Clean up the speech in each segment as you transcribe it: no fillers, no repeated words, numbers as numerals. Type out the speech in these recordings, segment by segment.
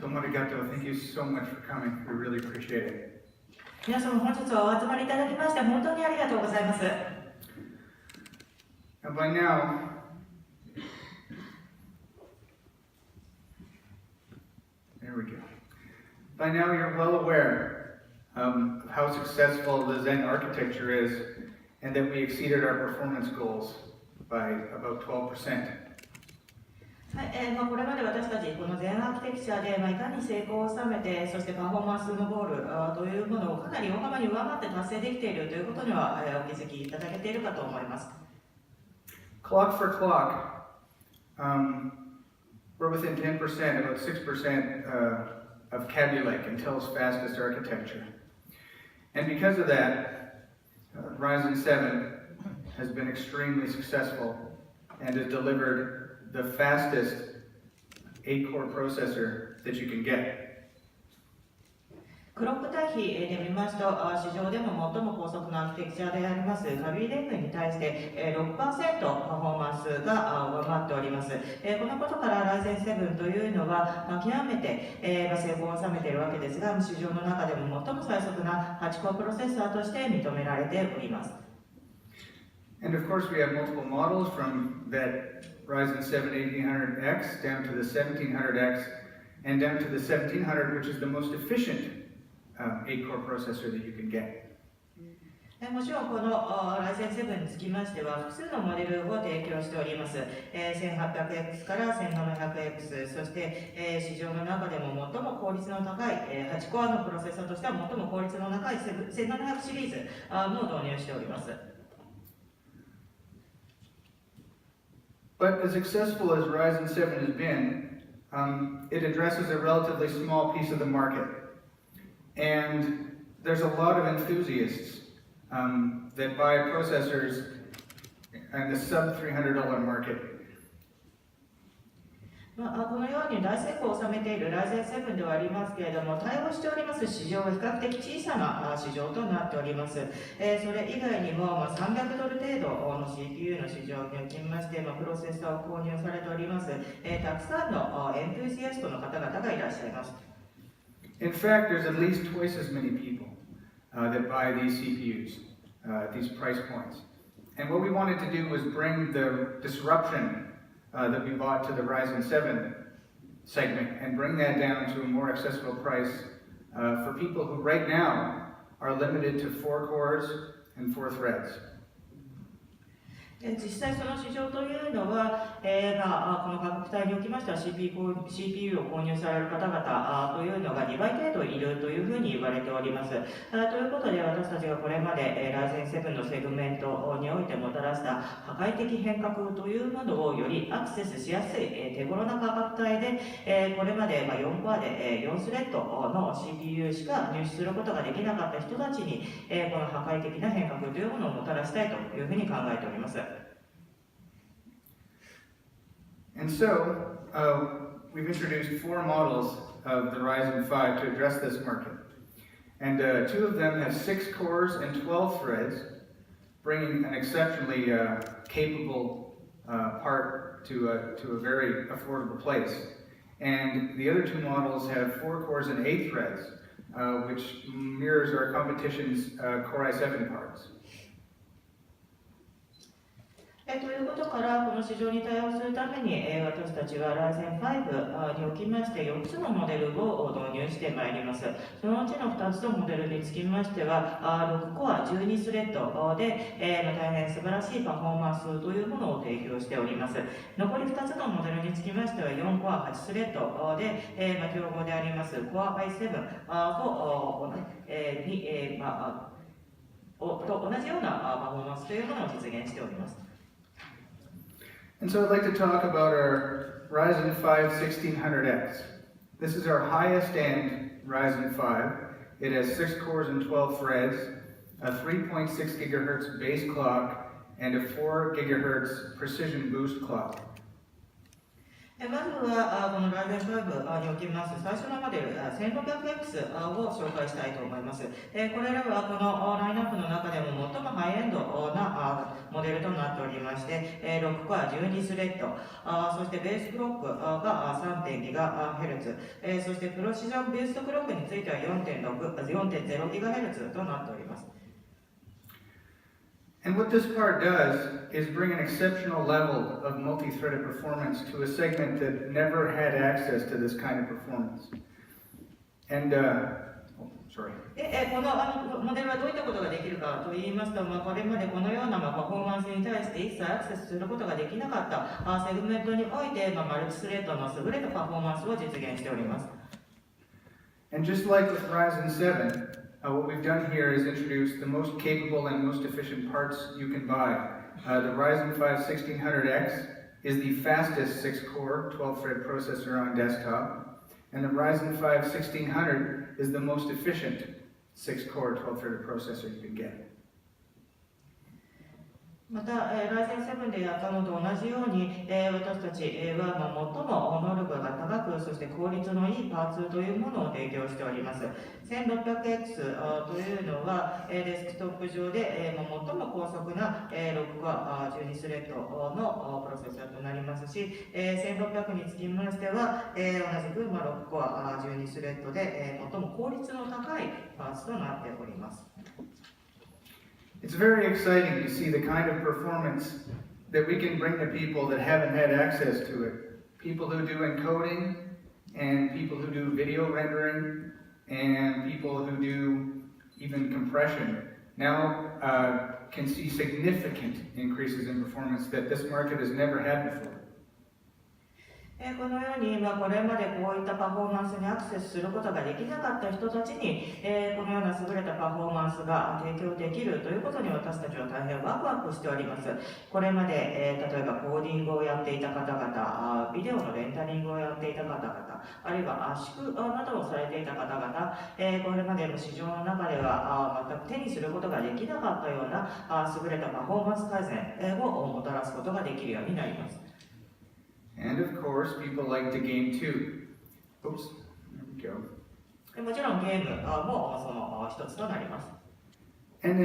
Domo arigato. Thank you so much for coming. We really appreciate it. 皆様本日はお集まりいただきまして本当にありがとうございます。And by now, there we go. By now you're well aware of how successful the Zen architecture is and that we exceeded our performance goals by about 12%. はい、これまで私たちこの全アーキテクチャで、いかに成功を収めて、そしてパフォーマンスのゴールというものをかなり大幅に上回って達成できているということには、お気づきいただけているかと思います。Clock for clock, we're within 10%, about 6% of Kaby Lake, Intel's fastest architecture. And because of that, Ryzen 7 has been extremely successful and has delivered the fastest 8-core processor that you can get. クロック対比で見ますと、市場でも最も高速なアーキテクチャでありますカビーレイクに対して6%パフォーマンスが上回っております。このことから Ryzen 7というのは極めて成功を収めているわけですが、市場の中でも最も最速な8コアプロセッサーとして認められております。And of course we have multiple models from that Ryzen 7 1800X down to the 1700X and down to the 1700, which is the most efficient 8-core processor that you can get. もちろんこの Ryzen 7につきましては複数のモデルを提供しております。1800X から 1700X、そして市場の中でも最も効率の高い8コアのプロセッサーとしては最も効率の高い1700シリーズも導入しております。But as successful as Ryzen 7 has been, it addresses a relatively small piece of the market. And there's a lot of enthusiasts that buy processors in the sub $300 market. このように大成功を収めている Ryzen 7ではありますけれども、対応しております市場は比較的小さな市場となっております。それ以外にも$300程度の CPU の市場におきまして、プロセッサーを購入されております。たくさんのエントゥーシアストの方々がいらっしゃいます。In fact, there's at least twice as many people that buy these CPUs at these price points. And what we wanted to do was bring the disruption that we bought to the Ryzen 7 segment and bring that down to a more accessible price for people who right now are limited to 4 cores and 4 threads. 実際その市場というのは、この価格帯におきましては CPU を購入される方々というのが2倍程度いるというふうに言われております。ということで私たちがこれまで Ryzen 7のセグメントにおいてもたらした破壊的変革というものをよりアクセスしやすい手頃な価格帯でこれまで4コアで4スレッドの CPU しか入手することができなかった人たちにこの破壊的な変革というものをもたらしたいというふうに考えております。And so, we've introduced 4 models of the Ryzen 5 to address this market. And 2 of them have 6 cores and 12 threads, bringing an exceptionally capable part to a very affordable place. And the other 2 models have 4 cores and 8 threads, which mirrors our competition's Core i7 parts. ということから、この市場に対応するために、私たちは Ryzen 5におきまして4つのモデルを導入してまいります。そのうちの2つのモデルにつきましては、6コア12スレッドで、大変素晴らしいパフォーマンスというものを提供しております。残り2つのモデルにつきましては、4コア8スレッドで、競合であります Core i7 と同じようなパフォーマンスというものを実現しております。And so I'd like to talk about our Ryzen 5 1600X. This is our highest end Ryzen 5. It has 6 cores and 12 threads, a 3.6 gigahertz base clock, and a 4 gigahertz precision boost clock. まずはこの Ryzen 5におきます最初のモデル 1600X を紹介したいと思います。これらはこのラインナップの中でも最もハイエンドなモデルとなっておりまして、6コア12スレッド、そしてベースクロックが 3.GHz、そしてプロシジョンブーストクロックについては 4.0GHz となっております。And what this part does is bring an exceptional level of multi-threaded performance to a segment that never had access to this kind of performance. And, sorry. このモデルはどういったことができるかといいますと、これまでこのようなパフォーマンスに対して一切アクセスすることができなかったセグメントにおいて、マルチスレッドの優れたパフォーマンスを実現しております。And just like with Ryzen 7, what we've done here is introduce the most capable and most efficient parts you can buy. The Ryzen 5 1600X is the fastest 6-core, 12-thread processor on desktop, and the Ryzen 5 1600 is the most efficient 6-core, 12-threaded processor you can get. また、Ryzen 7でやったのと同じように、私たちは最も能力が高く、そして効率のいいパーツというものを提供しております。1600X というのは、デスクトップ上で最も高速な6コア12スレッドのプロセッサーとなりますし、1600につきましては、同じく6コア12スレッドで最も効率の高いパーツとなっております。It's very exciting to see the kind of performance that we can bring to people that haven't had access to it. People who do encoding, and people who do video rendering, and people who do even compression now can see significant increases in performance that this market has never had before. このように、これまでこういったパフォーマンスにアクセスすることができなかった人たちに、このような優れたパフォーマンスが提供できるということに私たちは大変ワクワクしております。これまで、例えばコーディングをやっていた方々、ビデオのレンタリングをやっていた方々、あるいは圧縮などをされていた方々、これまでの市場の中では全く手にすることができなかったような優れたパフォーマンス改善をもたらすことができるようになります。And of course, people like to game too. Oops, there we go. もちろんゲームもその一つとなります。And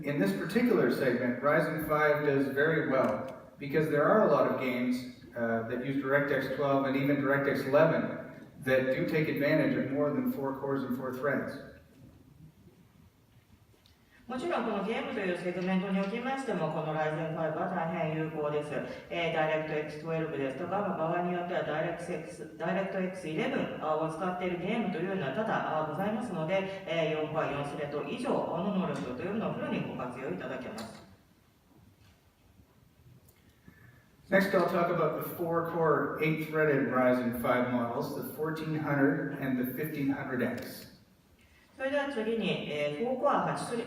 in this particular segment, Ryzen 5 does very well because there are a lot of games that use DirectX 12 and even DirectX 11 that do take advantage of more than 4 cores and 4 threads. もちろんこのゲームというセグメントにおきましても、この Ryzen 5は大変有効です。DirectX 12ですとか、場合によっては DirectX 11を使っているゲームというのは多々ございますので、4コア4スレッド以上の能力というのをフルにご活用いただけます。Next, I'll talk about the 4-core, 8-threaded Ryzen 5 models, the 1400 and the 1500X. それでは次に、4コア8スレ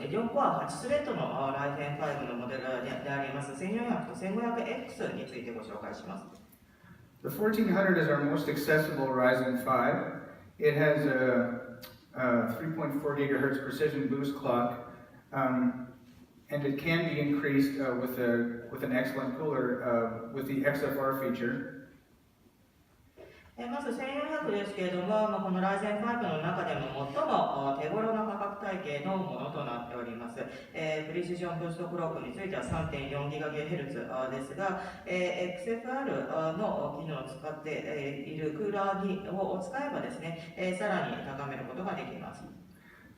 ッドの Ryzen 5のモデルであります1400と 1500X についてご紹介します。The 1400 is our most accessible Ryzen 5. It has a 3.4 gigahertz precision boost clock, and it can be increased with an excellent cooler with the XFR feature. まず1400ですけれども、この Ryzen 5の中でも最も手頃な価格帯系のものとなっております。プリシジョンブーストクロックについては 3.4GHz ですが、XFR の機能を使っているクーラーを使えばですね、さらに高めることができます。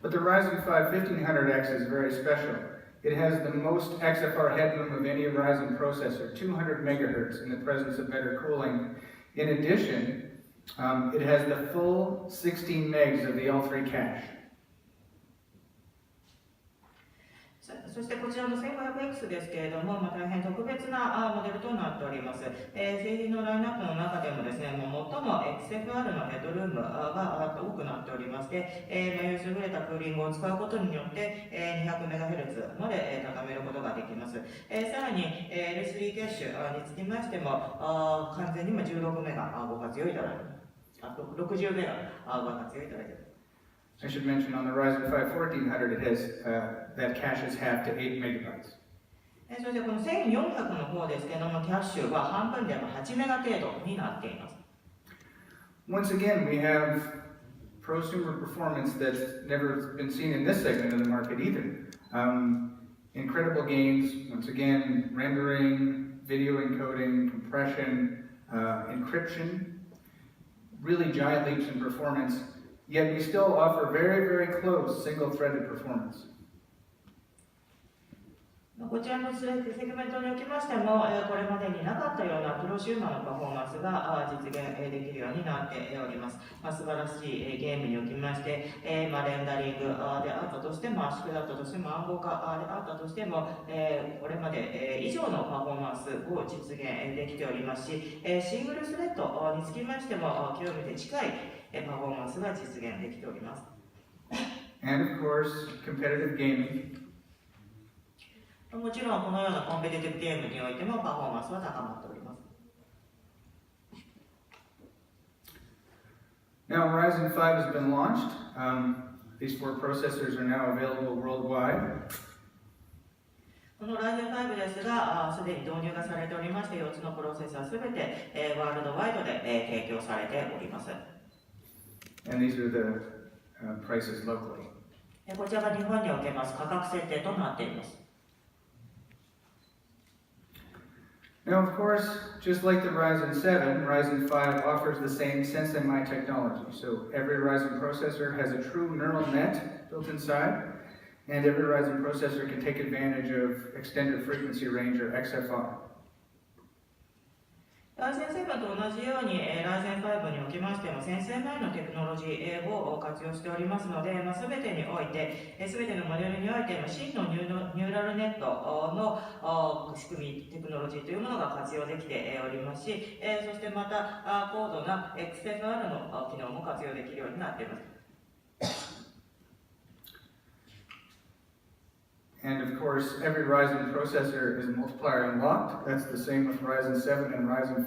But the Ryzen 5 1500X is very special. It has the most XFR headroom of any Ryzen processor, 200 megahertz in the presence of better cooling. In addition, it has the full 16 megs of the L3 cache. そしてこちらの 1500X ですけれども、大変特別なモデルとなっております。製品のラインナップの中でもですね、最も XFR のヘッドルームが多くなっておりまして、優れたクーリングを使うことによって 200MHz まで高めることができます。さらに L3 キャッシュにつきましても、完全に16メガご活用いただいてます。60メガご活用いただいてます。I should mention on the Ryzen 5 1400 it has that cache is halved to 8 megabytes. そしてこの1400の方ですけども、キャッシュは半分で8メガ程度になっています。Once again, we have prosumer performance that's never been seen in this segment of the market either. Incredible gains, once again, rendering, video encoding, compression, encryption, really giant leaps in performance, yet we still offer very, very close single-threaded performance. こちらのセグメントにおきましても、これまでになかったようなプロシューマーのパフォーマンスが実現できるようになっております。素晴らしいゲームにおきまして、レンダリングであったとしても、圧縮だったとしても、暗号化であったとしても、これまで以上のパフォーマンスを実現できておりますし、シングルスレッドにつきましても、極めて近いパフォーマンスが実現できております。And of course, competitive gaming. もちろんこのようなコンペティティブゲームにおいてもパフォーマンスは高まっております。Now, Ryzen 5 has been launched. These 4 processors are now available worldwide. この Ryzen 5ですが、すでに導入がされておりまして、4つのプロセッサーすべてワールドワイドで提供されております。And these are the prices locally. こちらが日本におけます価格設定となっています。Now, of course, just like the Ryzen 7, Ryzen 5 offers the same SenseMI technology. So every Ryzen processor has a true neural net built inside, and every Ryzen processor can take advantage of extended frequency range or XFR. Ryzen 7と同じように、Ryzen 5におきましても、先生前のテクノロジーを活用しておりますので、すべてにおいて、すべてのモデルにおいて、真のニューラルネットの仕組み、テクノロジーというものが活用できておりますし、そしてまた高度な XFR の機能も活用できるようになっています。And of course, every Ryzen processor is multiplier unlocked. That's the same with Ryzen 7 and Ryzen 5.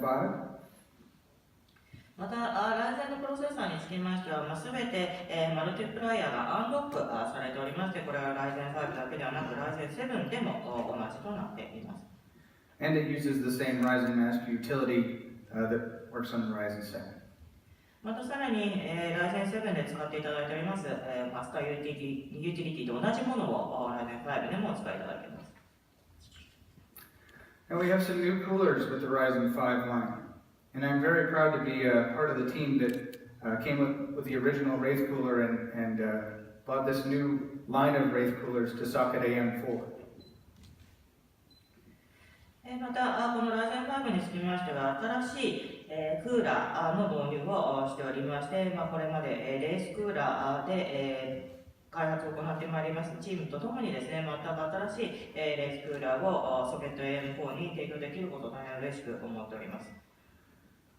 また、Ryzen のプロセッサーにつきましては、すべてマルチプライヤーがアンロックされておりまして、これは Ryzen 5だけではなく Ryzen 7でも同じとなっています。And it uses the same Ryzen mask utility that works on the Ryzen 7. またさらに、Ryzen 7で使っていただいております、マスターユーティリティと同じものを Ryzen 5でもお使いいただけます。And we have some new coolers with the Ryzen 5 line. And I'm very proud to be part of the team that came up with the original Wraith cooler and bought this new line of Wraith coolers to socket AM4. また、この Ryzen 5につきましては、新しいクーラーの導入をしておりまして、これまでレースクーラーで開発を行ってまいりますチームとともにですね、全く新しいレースクーラーをソケット AM4 に提供できることを大変嬉しく思っております。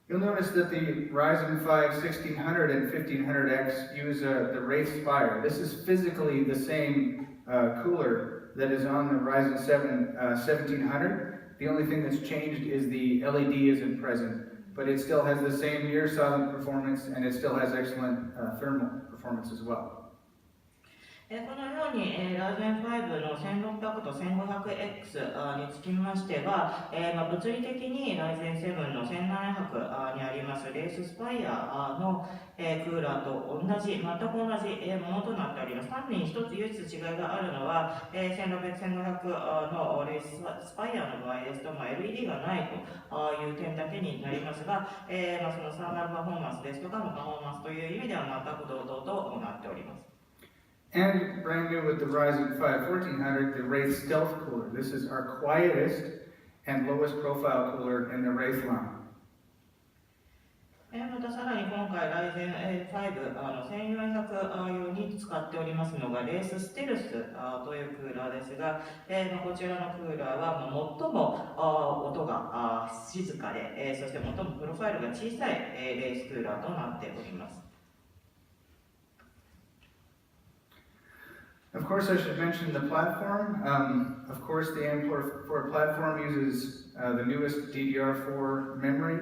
You'll notice that the Ryzen 5 1600 and 1500X use the Wraith Spire. This is physically the same cooler that is on the Ryzen 7 1700. The only thing that's changed is the LED isn't present, but it still has the same near silent performance and it still has excellent thermal performance as well. このように Ryzen 5の1600と 1500X につきましては、物理的に Ryzen 7の1700にありますレーススパイアのクーラーと同じ、全く同じものとなっております。単に一つ唯一違いがあるのは、1600、1500のレーススパイアの場合ですと、LED がないという点だけになりますが、そのサーマルパフォーマンスですとかのパフォーマンスという意味では全く同等となっております。And brand new with the Ryzen 5 1400, the Wraith Stealth Cooler. This is our quietest and lowest profile cooler in the Wraith line. またさらに今回 Ryzen 5 1400用に使っておりますのがレースステルスというクーラーですが、こちらのクーラーは最も音が静かで、そして最もプロファイルが小さいレースクーラーとなっております。Of course, I should mention the platform. Of course, the AM4 platform uses the newest DDR4 memory.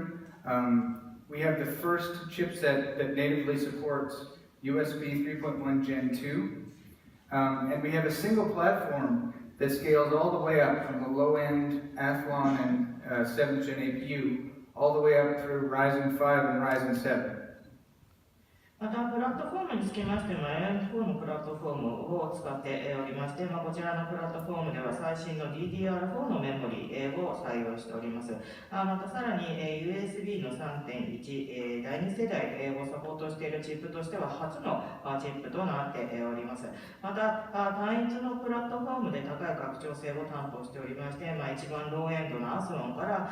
We have the first chipset that natively supports USB 3.1 Gen 2. And we have a single platform that scales all the way up from the low-end Athlon and 7th Gen APU all the way up through Ryzen 5 and Ryzen 7. また、プラットフォームにつきましても、AMD のプラットフォームを使っておりまして、こちらのプラットフォームでは最新の DDR4 のメモリを採用しております。またさらに USB の 3.1 第2世代をサポートしているチップとしては初のチップとなっております。また、単一のプラットフォームで高い拡張性を担当しておりまして、一番ローエンドのアスロンから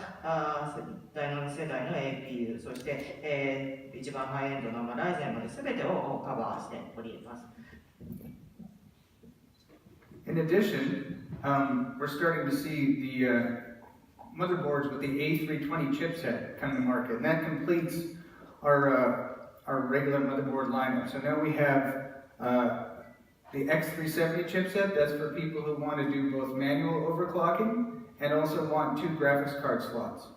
第7世代の APU、そして、一番ハイエンドのライゼンまで全てをカバーしております。In addition, we're starting to see the motherboards with the A320 chipset come to market, and that completes our regular motherboard lineup. So now we have the X370 chipset. That's for people who want to do both manual overclocking and also want 2 graphics card slots.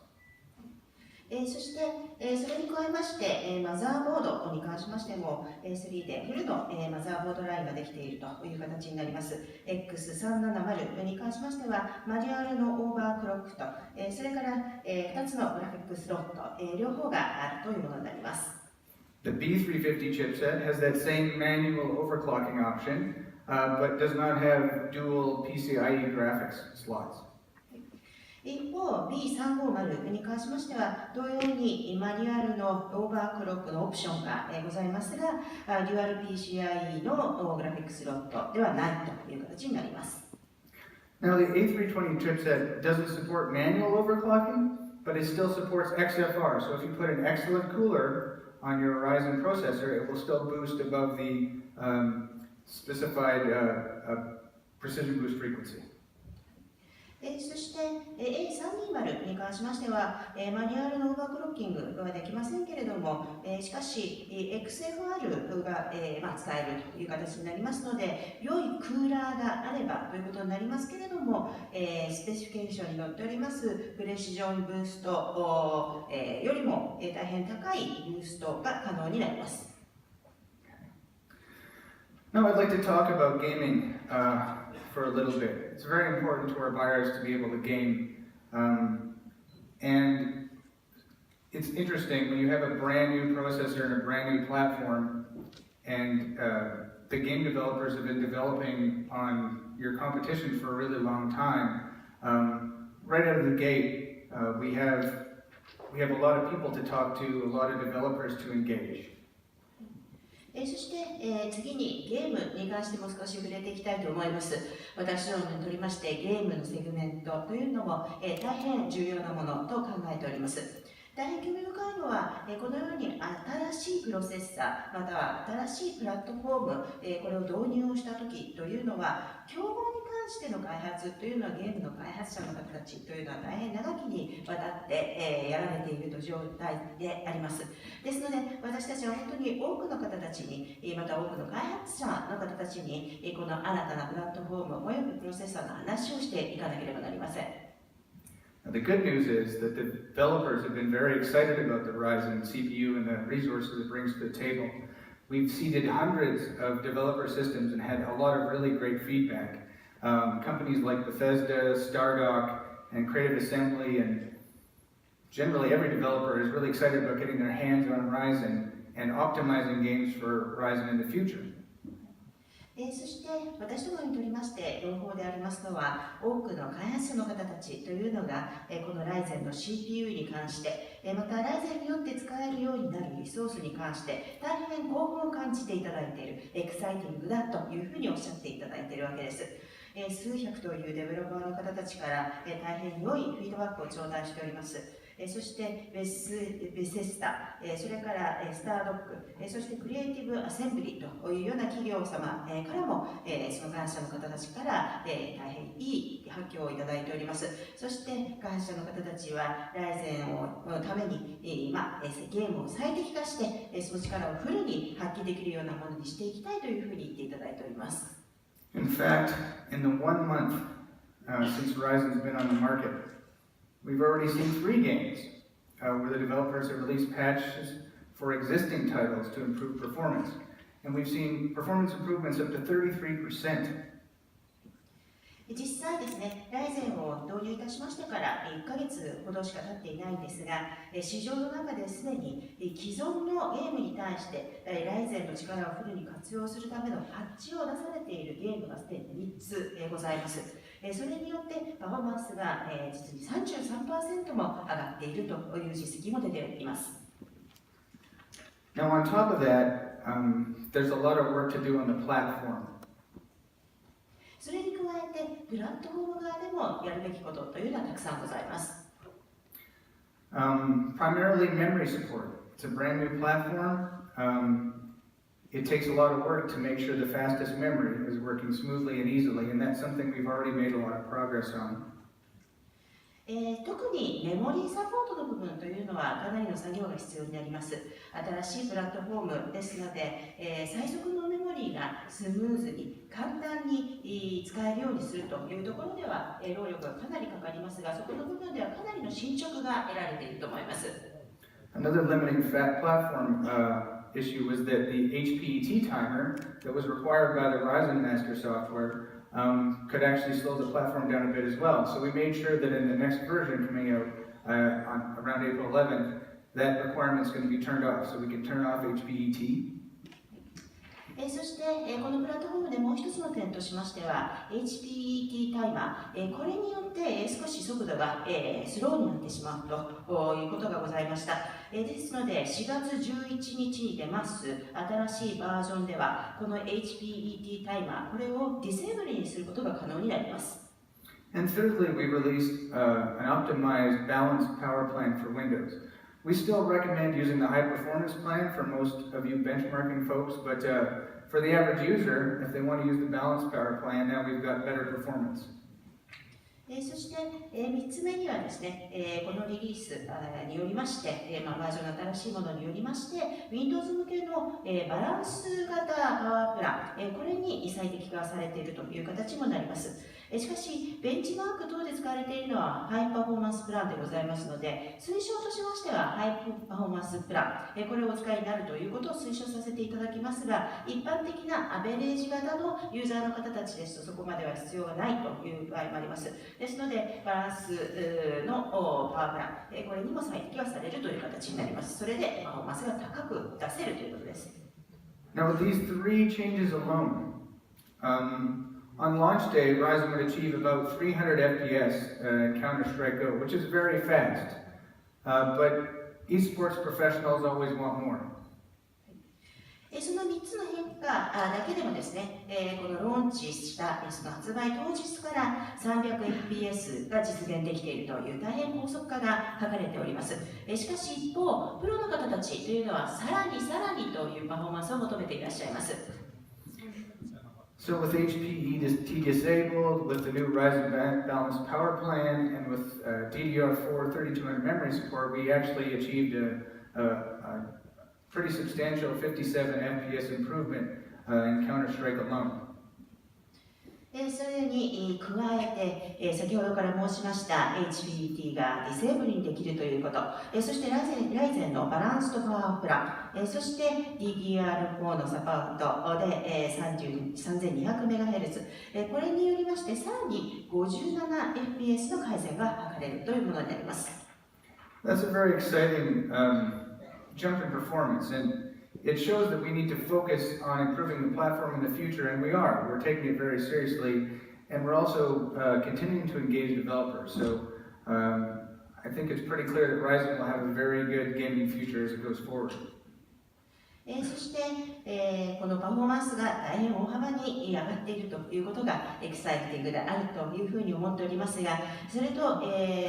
そして、それに加えまして、マザーボードに関しましても、3でフルの、マザーボードラインができているという形になります。X370 に関しましては、マニュアルのオーバークロックと、それから、2つのグラフィックスロット、両方があるというものになります。The B350 chipset has that same manual overclocking option, but does not have dual PCIe graphics slots. 一方、B350 に関しましては、同様にマニュアルのオーバークロックのオプションがございますが、デュアル PCIe のグラフィックスロットではないという形になります。Now, the A320 chipset doesn't support manual overclocking, but it still supports XFR. So if you put an excellent cooler on your Ryzen processor, it will still boost above the specified precision boost frequency. そして A320 に関しましては、マニュアルのオーバークロッキングはできませんけれども、しかし XFR が、使えるという形になりますので、良いクーラーがあればということになりますけれども、スペシフィケーションに載っておりますプレシジョンブーストよりも、大変高いブーストが可能になります。Now I'd like to talk about gaming for a little bit. It's very important to our buyers to be able to game. And it's interesting when you have a brand new processor and a brand new platform, and the game developers have been developing on your competition for a really long time. Right out of the gate, we have a lot of people to talk to, a lot of developers to engage. そして、次にゲームに関しても少し触れていきたいと思います。私どもにとりましてゲームのセグメントというのも、大変重要なものと考えております。大変興味深いのは、このように新しいプロセッサーまたは新しいプラットフォーム、これを導入をした時というのは競合に関しての開発というのはゲームの開発者の方たちというのは大変長きにわたって、やられていると状態であります。ですので私たちは本当に多くの方たちにまた多くの開発者の方たちにこの新たなプラットフォームおよびプロセッサーの話をしていかなければなりません。The good news is that the developers have been very excited about the Ryzen CPU and the resources it brings to the table. We've seeded hundreds of developer systems and had a lot of really great feedback. Companies like Bethesda, Stardock, and Creative Assembly, and generally every developer is really excited about getting their hands on Ryzen and optimizing games for Ryzen in the future. そして私どもにとりまして朗報でありますのは多くの開発者の方たちというのがこの Ryzen の CPU に関してまた Ryzen によって使えるようになるリソースに関して大変興奮を感じていただいているエキサイティングだというふうにおっしゃっていただいているわけです。数百というデベロッパーの方たちから大変良いフィードバックを頂戴しております。そしてベセスタ、それからスタードック、そしてクリエイティブアセンブリというような企業様からもその開発者の方たちから大変いい反響をいただいております。そして開発者の方たちはライゼンのためにゲームを最適化してその力をフルに発揮できるようなものにしていきたいというふうに言っていただいております。In fact, in the 1 month since Ryzen's been on the market, we've already seen 3 games where the developers have released patches for existing titles to improve performance. And we've seen performance improvements up to 33%. 実際ですね、ライゼンを導入いたしましてから1ヶ月ほどしか経っていないんですが、市場の中ですでに既存のゲームに対してライゼンの力をフルに活用するためのパッチを出されているゲームがすでに3つございます。それによってパフォーマンスが実に 33% も上がっているという実績も出ています。Now, on top of that, there's a lot of work to do on the platform. それに加えて、プラットフォーム側でもやるべきことというのはたくさんございます。Primarily memory support. It's a brand new platform. It takes a lot of work to make sure the fastest memory is working smoothly and easily, and that's something we've already made a lot of progress on. 特にメモリーサポートの部分というのはかなりの作業が必要になります。新しいプラットフォームですので、最速のメモリーがスムーズに簡単に使えるようにするというところでは労力がかなりかかりますが、そこの部分ではかなりの進捗が得られていると思います。Another limiting platform issue was that the HPET timer that was required by the Ryzen master software could actually slow the platform down a bit as well. So we made sure that in the next version coming out around April 11th, that requirement is going to be turned off. So we can turn off HPET. そして、このプラットフォームでもう一つの点としましては HPET タイマー、これによって少し速度がスローになってしまうということがございました。ですので4月11日に出ます新しいバージョンではこの HPET タイマー、これをディセーブルにすることが可能になります。And thirdly, we released an optimized balanced power plan for Windows. We still recommend using the high performance plan for most of you benchmarking folks, but for the average user, if they want to use the balanced power plan, now we've got better performance. そして、3つ目にはですね、このリリースによりまして、バージョンの新しいものによりまして、Windows 向けのバランス型パワープラン、これに最適化されているという形もなります。しかし、ベンチマーク等で使われているのはハイパフォーマンスプランでございますので、推奨としましてはハイパフォーマンスプラン、これをお使いになるということを推奨させていただきますが、一般的なアベレージ型のユーザーの方たちですとそこまでは必要がないという場合もあります。ですので、バランスのパワープラン、これにも最適化されるという形になります。それでパフォーマンスが高く出せるということです。Now, with these three changes alone, on launch day, Ryzen would achieve about 300 FPS in Counter-Strike Go, which is very fast. But esports professionals always want more. その3つの変化だけでもですね、このローンチしたその発売当日から 300fps が実現できているという大変高速化が図れております。しかし一方、プロの方たちというのはさらにというパフォーマンスを求めていらっしゃいます。So with HPET disabled, with the new Ryzen balanced power plan, and with DDR4 3200 memory support, we actually achieved a pretty substantial 57 FPS improvement in Counter-Strike alone. それに加えて、先ほどから申しました HPET がディセーブルにできるということ、そしてライゼンのバランスとパワープラン、そして DDR4 のサポートで 3200MHz、これによりましてさらに 57fps の改善が図れるというものになります。That's a very exciting jump in performance, and it shows that we need to focus on improving the platform in the future, and we are. We're taking it very seriously, and we're also continuing to engage developers. So I think it's pretty clear that Ryzen will have a very good gaming future as it goes forward. そして、このパフォーマンスが大変大幅に上がっているということがエキサイティングであるというふうに思っておりますが、それと、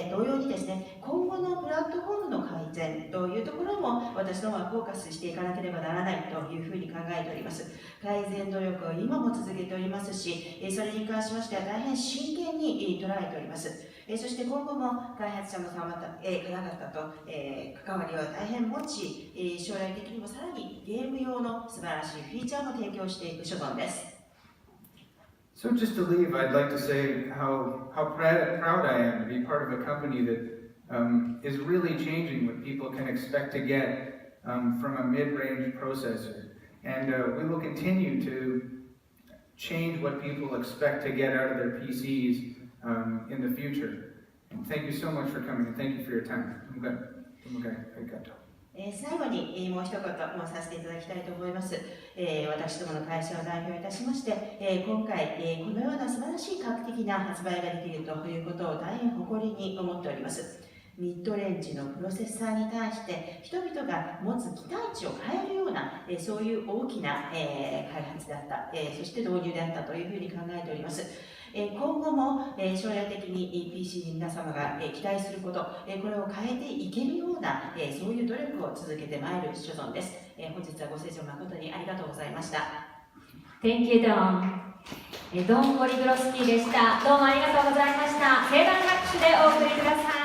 同様にですね、今後のプラットフォームの改善というところも私どもはフォーカスしていかなければならないというふうに考えております。改善努力を今も続けておりますし、それに関しましては大変真剣に捉えております。そして今後も開発者の方々と関わりを大変持ち、将来的にもさらにゲーム用の素晴らしいフィーチャーも提供していく所存です。So just to leave, I'd like to say how proud I am to be part of a company that is really changing what people can expect to get from a mid-range processor. And we will continue to change what people expect to get out of their PCs in the future. And thank you so much for coming, and thank you for your time.最後にもう一言申させていただきたいと思います。私どもの会社を代表いたしまして、今回、このような素晴らしい画期的な発売ができるということを大変誇りに思っております。ミッドレンジのプロセッサーに対して人々が持つ期待値を変えるようなそういう大きな開発であった、そして導入であったというふうに考えております。今後も将来的に PC に皆様が期待すること、これを変えていけるようなそういう努力を続けてまいる所存です。本日はご清聴誠にありがとうございました。Thank you, Don。ドン・ゴリグロスキーでした。どうもありがとうございました。盛大な拍手でお送りください。